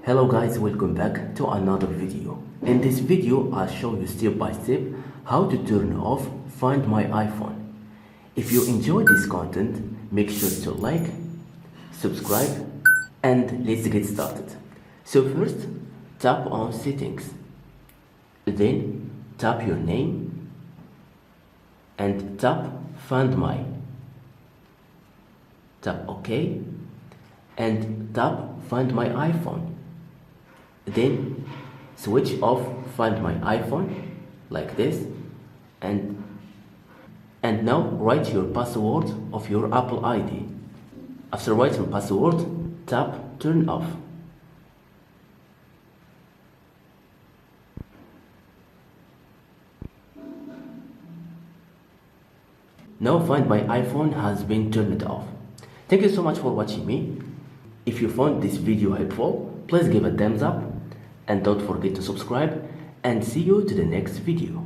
Hello guys, welcome back to another video. In this video, I'll show you step by step how to turn off Find My iPhone. If you enjoy this content, make sure to like, subscribe, and let's get started. So first, tap on settings. Then tap your name and tap Find My. Tap OK and tap Find My iPhone. Then switch off Find My iPhone like this, and now write your password of your Apple ID. After writing password, tap turn off. Now Find My iPhone has been turned off. Thank you so much for watching me. If you found this video helpful, please give a thumbs up and don't forget to subscribe, and see you to the next video.